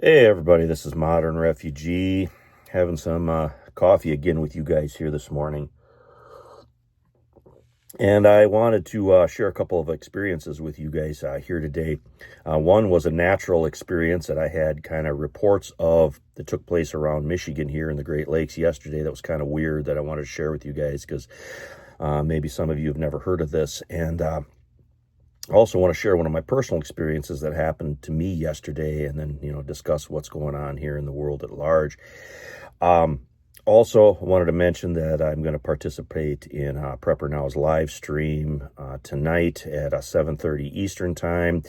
Hey everybody, this is Modern Refugee, having some coffee again with you guys here this morning. And I wanted to share a couple of experiences with you guys here today. One was a natural experience that I had kind of reports of that took place around Michigan here in the Great Lakes yesterday. That was kind of weird that I wanted to share with you guys because maybe some of you have never heard of this. And I also want to share one of my personal experiences that happened to me yesterday and then, discuss what's going on here in the world at large. Also, I wanted to mention that I'm going to participate in Prepper Now's live stream tonight at 7:30 Eastern Time.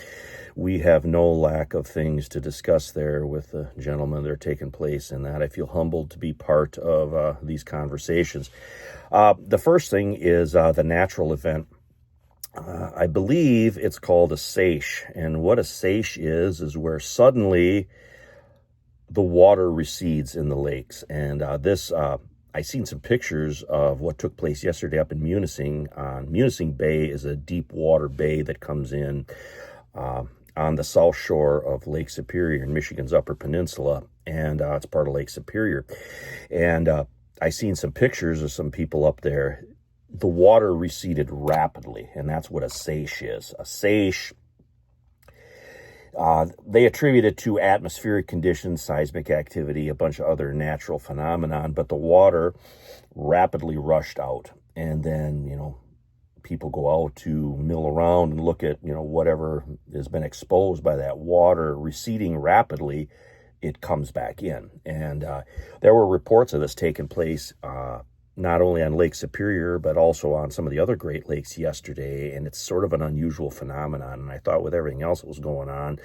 We have no lack of things to discuss there with the gentlemen that are taking place in that. I feel humbled to be part of these conversations. The first thing is the natural event. I believe it's called a Seiche, and what a Seiche is where suddenly the water recedes in the lakes. And I seen some pictures of what took place yesterday up in Munising. Munising Bay is a deep water bay that comes in on the south shore of Lake Superior in Michigan's Upper Peninsula, and it's part of Lake Superior. And I seen some pictures of some people up there. The water receded rapidly, and that's what a Seiche is. A Seiche, they attribute it to atmospheric conditions, seismic activity, a bunch of other natural phenomenon, but the water rapidly rushed out. And then, people go out to mill around and look at, whatever has been exposed by that water receding rapidly, it comes back in. And there were reports of this taking place not only on Lake Superior, but also on some of the other Great Lakes yesterday. And it's sort of an unusual phenomenon. And I thought with everything else that was going on,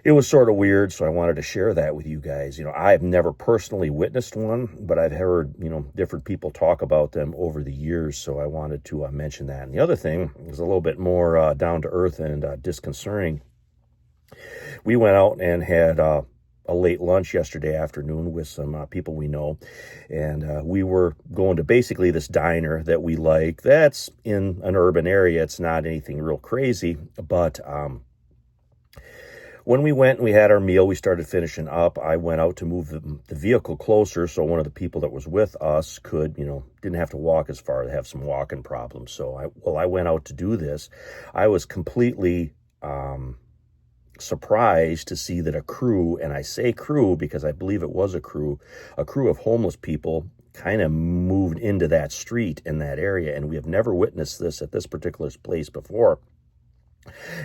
it was sort of weird. So I wanted to share that with you guys. I've never personally witnessed one, but I've heard, different people talk about them over the years. So I wanted to mention that. And the other thing is a little bit more down to earth and disconcerting. We went out and had a late lunch yesterday afternoon with some people we know, and we were going to basically this diner that we like that's in an urban area. It's not anything real crazy, but when we went and we had our meal, we started finishing up. I went out to move the vehicle closer so one of the people that was with us could, didn't have to walk as far to have some walking problems. So I went out to do this. I was completely surprised to see that a crew, and I say crew because I believe it was a crew of homeless people kind of moved into that street in that area. And we have never witnessed this at this particular place before.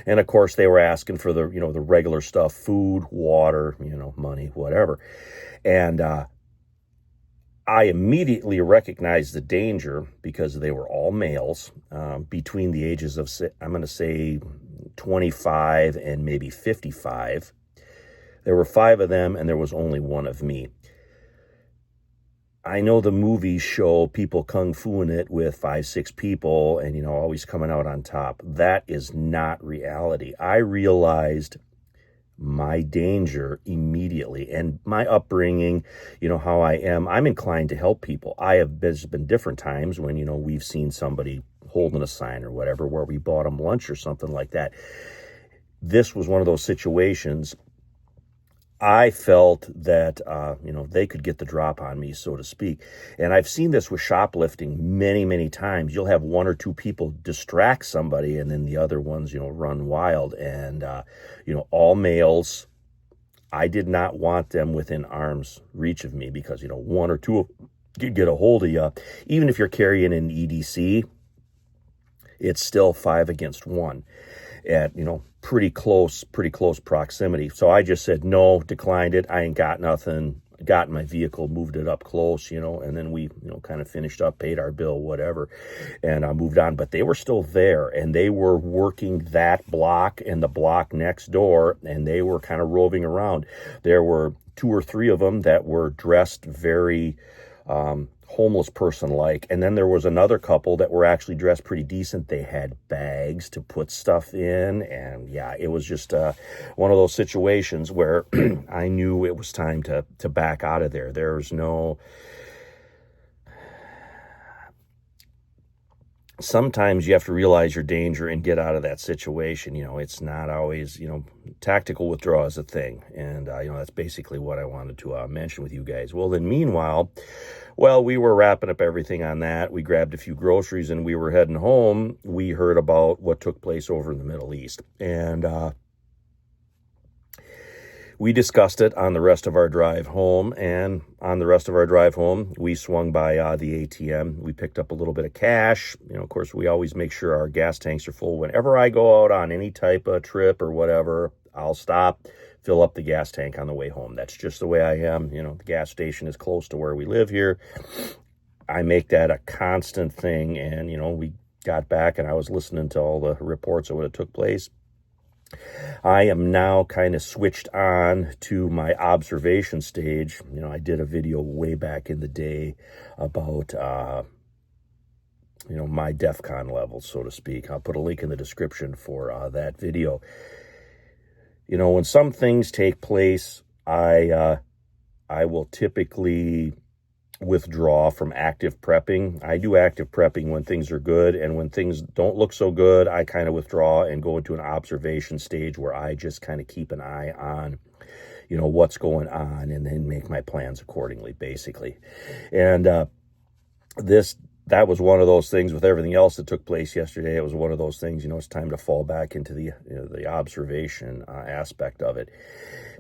And of course they were asking for the, the regular stuff, food, water, money, whatever. And, I immediately recognized the danger because they were all males between the ages of, I'm going to say, 25 and maybe 55. There were 5 of them, and there was only one of me. I know the movies show people kung fuing it with 5, 6 people and, always coming out on top. That is not reality. I realized my danger immediately, and my upbringing, how I am. I'm inclined to help people. There's been different times when, we've seen somebody holding a sign or whatever where we bought them lunch or something like that. This was one of those situations. I felt that, they could get the drop on me, so to speak. And I've seen this with shoplifting many, many times. You'll have 1 or 2 people distract somebody, and then the other ones, run wild. And, all males, I did not want them within arm's reach of me because, 1 or 2 could get a hold of you. Even if you're carrying an EDC, it's still 5 against 1 at, pretty close proximity. So I just said, no, declined it. I ain't got nothing. Got in my vehicle, moved it up close, and then we, kind of finished up, paid our bill, whatever, and I moved on. But they were still there, and they were working that block and the block next door, and they were kind of roving around. There were 2 or 3 of them that were dressed very homeless person like, and then there was another couple that were actually dressed pretty decent. They had bags to put stuff in, and yeah, it was just one of those situations where I knew it was time to back out of there. sometimes you have to realize your danger and get out of that situation. It's not always, tactical withdrawal is a thing. And, that's basically what I wanted to mention with you guys. Well, then meanwhile, we were wrapping up everything on that. We grabbed a few groceries and we were heading home. We heard about what took place over in the Middle East. And, we discussed it on the rest of our drive home, and on the rest of our drive home, we swung by the ATM. We picked up a little bit of cash. Of course, we always make sure our gas tanks are full. Whenever I go out on any type of trip or whatever, I'll stop, fill up the gas tank on the way home. That's just the way I am. The gas station is close to where we live here. I make that a constant thing, and, we got back, and I was listening to all the reports of what took place. I am now kind of switched on to my observation stage. I did a video way back in the day about, my DEFCON levels, so to speak. I'll put a link in the description for that video. When some things take place, I will typically withdraw from active prepping. I do active prepping when things are good, and when things don't look so good, I kind of withdraw and go into an observation stage where I just kind of keep an eye on, what's going on, and then make my plans accordingly, basically. And that was one of those things with everything else that took place yesterday. It was one of those things, it's time to fall back into the observation aspect of it.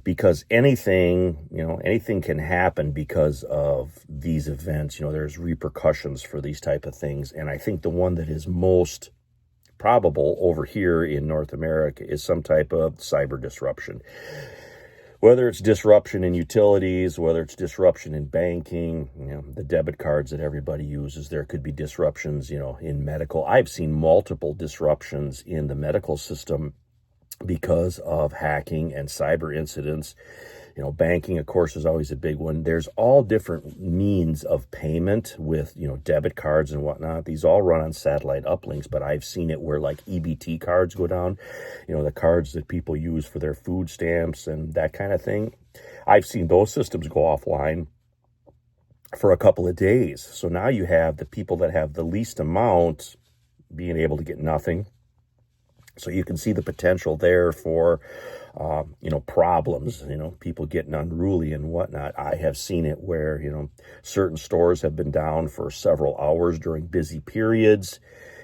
Because anything can happen because of these events. There's repercussions for these type of things. And I think the one that is most probable over here in North America is some type of cyber disruption. Whether it's disruption in utilities, whether it's disruption in banking, the debit cards that everybody uses, there could be disruptions, in medical. I've seen multiple disruptions in the medical system because of hacking and cyber incidents. Banking, of course, is always a big one. There's all different means of payment with, debit cards and whatnot. These all run on satellite uplinks, but I've seen it where like EBT cards go down, the cards that people use for their food stamps and that kind of thing. I've seen those systems go offline for a couple of days. So now you have the people that have the least amount being able to get nothing. So you can see the potential there for, problems, people getting unruly and whatnot. I have seen it where, certain stores have been down for several hours during busy periods.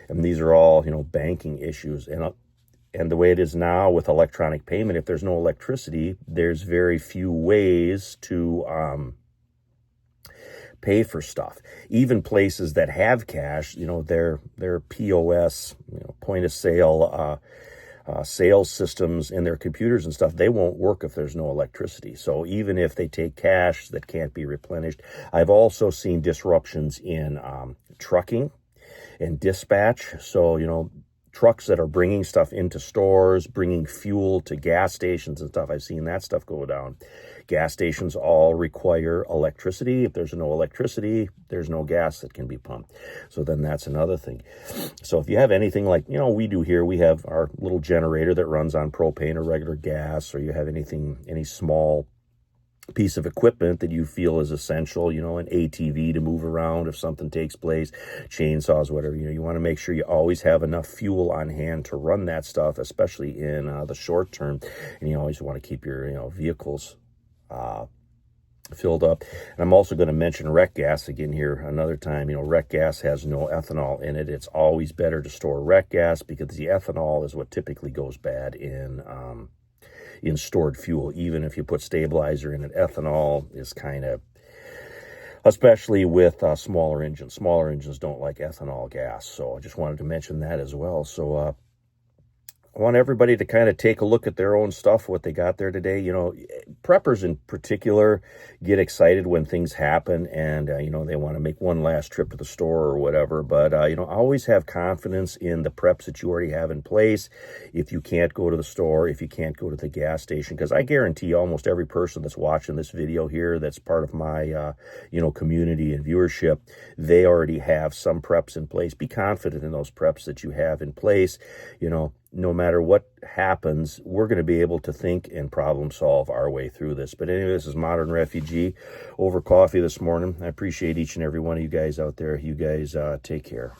And these are all, banking issues. And the way it is now with electronic payment, if there's no electricity, there's very few ways to pay for stuff. Even places that have cash, their POS, point of sale, sales systems in their computers and stuff, they won't work if there's no electricity. So even if they take cash that can't be replenished, I've also seen disruptions in trucking and dispatch. So, trucks that are bringing stuff into stores, bringing fuel to gas stations and stuff. I've seen that stuff go down. Gas stations all require electricity. If there's no electricity, there's no gas that can be pumped. So then that's another thing. So if you have anything like, we do here, we have our little generator that runs on propane or regular gas, or you have any small piece of equipment that you feel is essential, an ATV to move around if something takes place, chainsaws, whatever, you want to make sure you always have enough fuel on hand to run that stuff, especially in the short term. And you always want to keep your, vehicles filled up. And I'm also going to mention wreck gas again here another time. Wreck gas has no ethanol in it. It's always better to store wreck gas because the ethanol is what typically goes bad in stored fuel. Even if you put stabilizer in it, ethanol is kind of, especially with smaller engines. Smaller engines don't like ethanol gas. So I just wanted to mention that as well. So I want everybody to kind of take a look at their own stuff, what they got there today. Preppers in particular get excited when things happen and, they want to make one last trip to the store or whatever. But, always have confidence in the preps that you already have in place. If you can't go to the store, if you can't go to the gas station, because I guarantee almost every person that's watching this video here that's part of my, community and viewership, they already have some preps in place. Be confident in those preps that you have in place. No matter what happens, we're going to be able to think and problem solve our way through this. But anyway, this is Modern Refugee over coffee this morning. I appreciate each and every one of you guys out there. You guys take care.